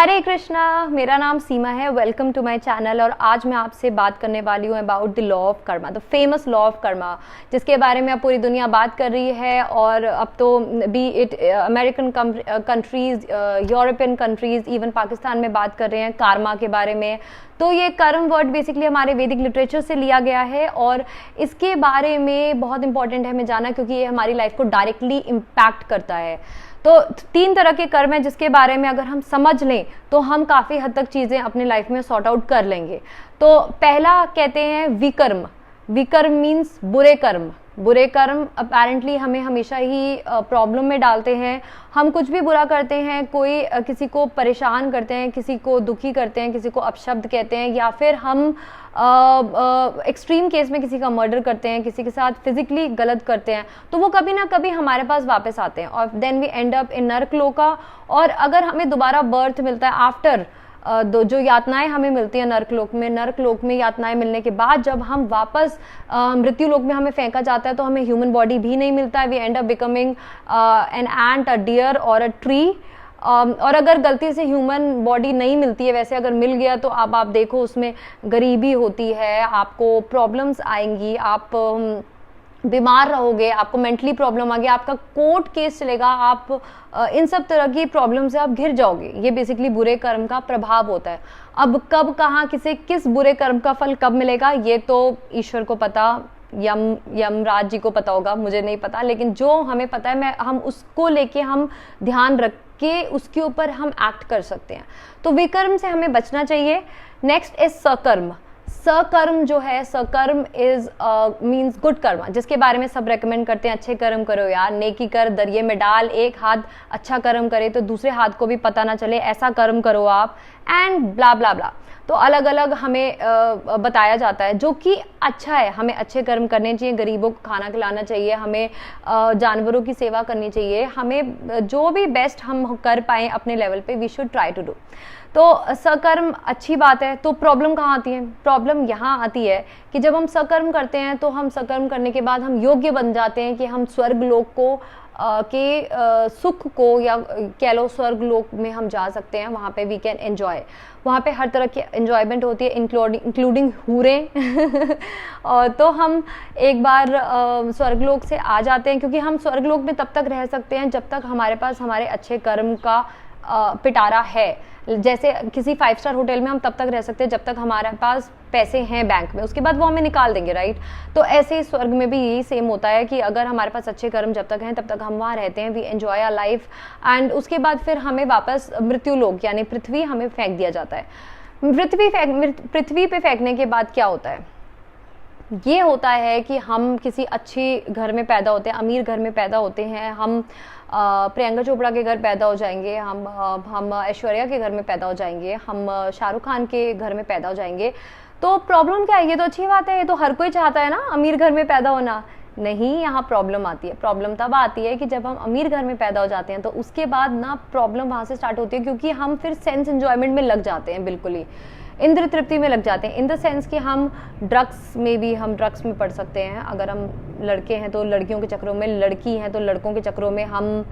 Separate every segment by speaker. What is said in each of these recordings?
Speaker 1: हरे कृष्णा, मेरा नाम सीमा है। Welcome to my channel. और आज मैं आपसे बात करने वाली हूँ about the law of karma, the famous law of karma, जिसके बारे में अब पूरी दुनिया बात कर रही है। और अब तो B it American countries, European countries, even Pakistan में बात कर रहे हैं कारमा के बारे में। तो ये कर्म वर्ड बेसिकली हमारे वैदिक लिटरेचर से लिया गया है और इसके बारे में बहुत इंपॉर्टेंट है हमें जानना, क्योंकि ये हमारी लाइफ को डायरेक्टली इम्पैक्ट करता है। तो 3 तरह के कर्म हैं जिसके बारे में अगर हम समझ लें तो हम काफ़ी हद तक चीज़ें अपने लाइफ में सॉर्ट आउट कर लेंगे। तो पहला कहते हैं विकर्म। विकर्म मीन्स बुरे कर्म। बुरे कर्म अपेरेंटली हमें हमेशा ही प्रॉब्लम में डालते हैं। हम कुछ भी बुरा करते हैं, कोई किसी को परेशान करते हैं, किसी को दुखी करते हैं, किसी को अपशब्द कहते हैं, या फिर हम एक्सट्रीम केस में किसी का मर्डर करते हैं, किसी के साथ फिजिकली गलत करते हैं, तो वो कभी ना कभी हमारे पास वापस आते हैं और then we end up in नरकलोका। और अगर हमें दोबारा बर्थ मिलता है आफ्टर जो यातनाएं हमें मिलती हैं नरकलोक में यातनाएं मिलने के बाद जब हम वापस मृत्यु लोक में हमें फेंका जाता है, तो हमें ह्यूमन बॉडी भी नहीं मिलता है। We end up becoming an ant, a deer और अ ट्री। और अगर गलती से ह्यूमन बॉडी नहीं मिलती है, वैसे अगर मिल गया तो अब आप देखो उसमें गरीबी होती है, आपको प्रॉब्लम्स आएंगी, आप बीमार रहोगे, आपको मेंटली प्रॉब्लम आ गया, आपका कोर्ट केस चलेगा, आप इन सब तरह की प्रॉब्लम से आप घिर जाओगे। ये बेसिकली बुरे कर्म का प्रभाव होता है। अब कब कहाँ किसे किस बुरे कर्म का फल कब मिलेगा ये तो ईश्वर को पता, यमराज जी को पता होगा, मुझे नहीं पता। लेकिन जो हमें पता है हम उसको लेके हम ध्यान रख के उसके ऊपर हम एक्ट कर सकते हैं। तो विकर्म से हमें बचना चाहिए। Next is सकर्म। सकर्म जो है, सकर्म इज मीन्स गुड कर्म, जिसके बारे में सब रेकमेंड करते हैं, अच्छे कर्म करो यार, नेकी कर दरिये में डाल, एक हाथ अच्छा कर्म करे तो दूसरे हाथ को भी पता ना चले, ऐसा कर्म करो आप, एंड ब्ला ब्ला ब्ला। तो अलग अलग हमें बताया जाता है जो कि अच्छा है। हमें अच्छे कर्म करने चाहिए, गरीबों को खाना खिलाना चाहिए, हमें जानवरों की सेवा करनी चाहिए, हमें जो भी बेस्ट हम कर पाएँ अपने लेवल पे we should try to do. तो सकर्म अच्छी बात है। तो प्रॉब्लम कहाँ आती है? प्रॉब्लम यहाँ आती है कि जब हम सकर्म करते हैं तो हम सकर्म करने के बाद हम योग्य बन जाते हैं कि हम स्वर्ग लोक को सुख को, या कह लो स्वर्ग लोक में हम जा सकते हैं। वहाँ पे वी कैन एंजॉय, वहाँ पे हर तरह की एंजॉयमेंट होती है, इंक्लूडिंग हूरें। और तो हम एक बार स्वर्ग लोक से आ जाते हैं, क्योंकि हम स्वर्ग लोक में तब तक रह सकते हैं जब तक हमारे पास हमारे अच्छे कर्म का पिटारा है। जैसे किसी 5 स्टार होटल में हम तब तक रह सकते हैं जब तक हमारे पास पैसे हैं बैंक में, उसके बाद वो हमें निकाल देंगे, राइट। तो ऐसे ही स्वर्ग में भी यही सेम होता है कि अगर हमारे पास अच्छे कर्म जब तक हैं तब तक हम वहाँ रहते हैं, we enjoy our life, and उसके बाद फिर हमें वापस मृत्यु लोक यानी पृथ्वी हमें फेंक दिया जाता है। पृथ्वी पे फेंकने के बाद क्या होता है? ये होता है कि हम किसी अच्छे घर में पैदा होते हैं, अमीर घर में पैदा होते हैं, हम प्रियंका चोपड़ा के घर पैदा हो जाएंगे, हम ऐश्वर्या के घर में पैदा हो जाएंगे, हम शाहरुख खान के घर में पैदा हो जाएंगे। तो प्रॉब्लम क्या है? ये तो अच्छी बात है, ये तो हर कोई चाहता है ना अमीर घर में पैदा होना। नहीं, यहाँ प्रॉब्लम आती है। प्रॉब्लम तब आती है कि जब हम अमीर घर में पैदा हो जाते हैं तो उसके बाद ना प्रॉब्लम वहाँ से स्टार्ट होती है, क्योंकि हम फिर सेंस एंजॉयमेंट में लग जाते हैं, बिल्कुल ही इंद्र तृप्ति में लग जाते हैं। इन द सेंस कि हम ड्रग्स में पड़ सकते हैं। अगर हम लड़के हैं तो लड़कियों के चक्रों में, लड़की हैं तो लड़कों के चक्रों में हम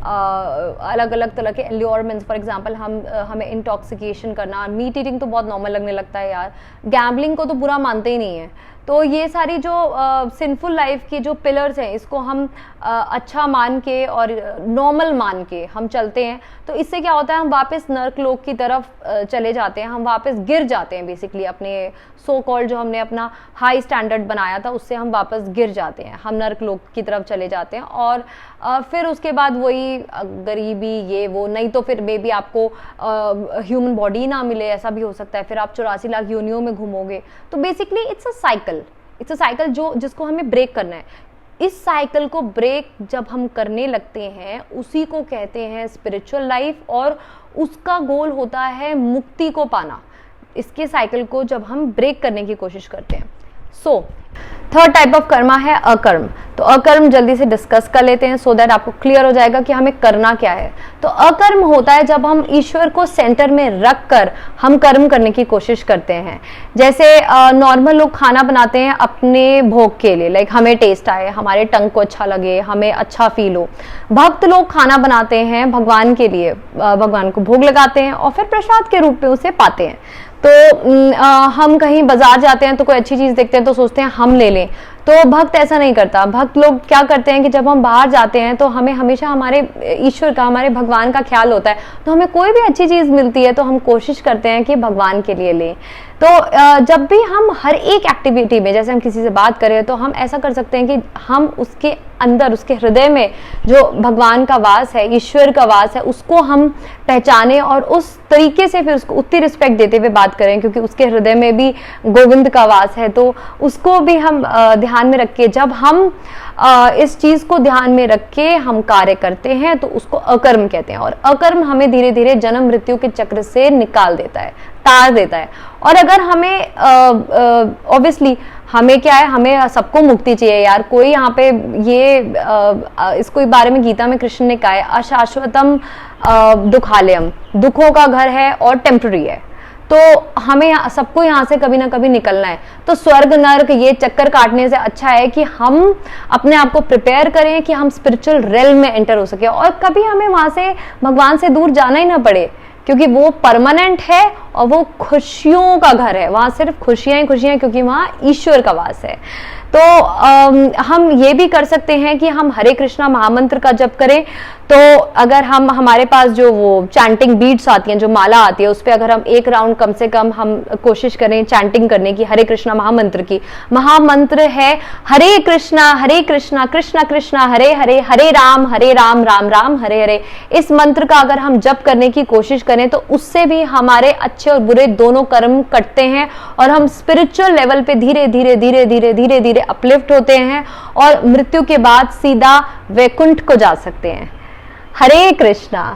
Speaker 1: अलग अलग तरह के एल्योरमेंट्स, फॉर एग्जांपल हमें इंटॉक्सिकेशन करना, मीट ईटिंग तो बहुत नॉर्मल लगने लगता है यार, गैम्बलिंग को तो बुरा मानते ही नहीं है। तो ये सारी जो सिंफुल लाइफ की जो पिलर्स हैं, इसको हम अच्छा मान के और नॉर्मल मान के हम चलते हैं। तो इससे क्या होता है? हम वापस नर्क की तरफ चले जाते हैं, हम वापस गिर जाते हैं। बेसिकली अपने सो कॉल्ड जो हमने अपना हाई स्टैंडर्ड बनाया था उससे हम वापस गिर जाते हैं, हम नर्क की तरफ चले जाते हैं। और फिर उसके बाद वही गरीबी, ये वो, नहीं तो फिर मे बी आपको ह्यूमन बॉडी ना मिले, ऐसा भी हो सकता है। फिर आप 84 लाख योनियों में घूमोगे। तो बेसिकली इट्स अ साइकिल जिसको हमें ब्रेक करना है। इस साइकिल को ब्रेक जब हम करने लगते हैं उसी को कहते हैं स्पिरिचुअल लाइफ, और उसका गोल होता है मुक्ति को पाना। इसके साइकिल को जब हम ब्रेक करने की कोशिश करते हैं। थर्ड टाइप ऑफ कर्मा है अकर्म। तो अकर्म जल्दी से डिस्कस कर लेते हैं सो दैट आपको क्लियर हो जाएगा कि हमें करना क्या है। तो अकर्म होता है जब हम ईश्वर को सेंटर में रख कर हम कर्म करने की कोशिश करते हैं। जैसे नॉर्मल लोग खाना बनाते हैं अपने भोग के लिए, लाइक हमें टेस्ट आए, हमारे टंग को अच्छा लगे, हमें अच्छा फील हो। भक्त लोग खाना बनाते हैं भगवान के लिए, भगवान को भोग लगाते हैं और फिर प्रसाद के रूप में उसे पाते हैं। तो हम कहीं बाजार जाते हैं तो कोई अच्छी चीज देखते हैं तो सोचते हैं हम ले लें। तो भक्त ऐसा नहीं करता। भक्त लोग क्या करते हैं कि जब हम बाहर जाते हैं तो हमें हमेशा हमारे ईश्वर का, हमारे भगवान का ख्याल होता है। तो हमें कोई भी अच्छी चीज मिलती है तो हम कोशिश करते हैं कि भगवान के लिए लें। तो जब भी हम हर एक एक्टिविटी में, जैसे हम किसी से बात करें तो हम ऐसा कर सकते हैं कि हम उसके अंदर, उसके हृदय में जो भगवान का वास है, ईश्वर का वास है, उसको हम पहचाने और उस तरीके से फिर उसको उतनी रिस्पेक्ट देते हुए बात करें, क्योंकि उसके हृदय में भी गोविंद का वास है। तो उसको भी हम ध्यान में रख के, जब हम इस चीज को ध्यान में रख के हम कार्य करते हैं तो उसको अकर्म कहते हैं। और अकर्म हमें धीरे धीरे जन्म मृत्यु के चक्र से निकाल देता है, तार देता है। और अगर हमें ऑब्वियसली हमें क्या है, हमें सबको मुक्ति चाहिए यार। कोई यहाँ पे ये इसको बारे में गीता में कृष्ण ने कहा है, अशाश्वतम दुखालयम, दुखों का घर है और टेम्पररी है। तो हमें सबको यहाँ से कभी ना कभी निकलना है। तो स्वर्ग नर्क ये चक्कर काटने से अच्छा है कि हम अपने आप को प्रिपेयर करें कि हम स्पिरिचुअल रेल्म में एंटर हो सके और कभी हमें वहां से, भगवान से दूर जाना ही ना पड़े, क्योंकि वो परमानेंट है और वो खुशियों का घर है। वहां सिर्फ खुशियां ही खुशियां, क्योंकि वहां ईश्वर का वास है। तो हम ये भी कर सकते हैं कि हम हरे कृष्णा महामंत्र का जप करें। तो अगर हम, हमारे पास जो वो चैंटिंग बीट्स आती हैं, जो माला आती है, उस पर अगर हम एक राउंड कम से कम हम कोशिश करें चैंटिंग करने की हरे कृष्णा महामंत्र की। महामंत्र है हरे कृष्णा कृष्णा कृष्णा हरे हरे, हरे राम राम राम हरे हरे। इस मंत्र का अगर हम जप करने की कोशिश करें तो उससे भी हमारे अच्छे और बुरे दोनों कर्म कटते हैं और हम स्पिरिचुअल लेवल पे धीरे धीरे धीरे धीरे धीरे धीरे अपलिफ्ट होते हैं और मृत्यु के बाद सीधा वैकुंठ को जा सकते हैं। हरे कृष्णा।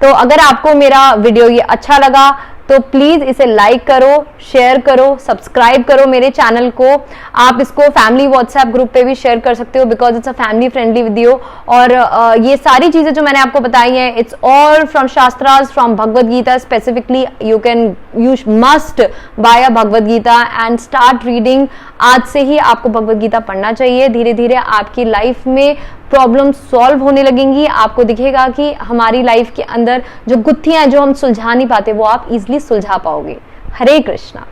Speaker 1: तो अगर आपको मेरा वीडियो ये अच्छा लगा तो प्लीज इसे लाइक करो, शेयर करो, सब्सक्राइब करो मेरे चैनल को। आप इसको फैमिली व्हाट्सएप ग्रुप पे भी शेयर कर सकते हो, because it's a family friendly video. और ये सारी चीजें जो मैंने आपको बताई हैं, it's all from shastras, from Bhagavad Gita specifically. You must buy a Bhagavad Gita and start reading. आज से ही आपको भगवद गीता पढ़ना चाहिए। धीरे धीरे आपकी लाइफ में प्रॉब्लम सॉल्व होने लगेंगी। आपको दिखेगा कि हमारी लाइफ के अंदर जो गुत्थियां जो हम सुलझा नहीं पाते वो आप इजीली सुलझा पाओगे। हरे कृष्णा।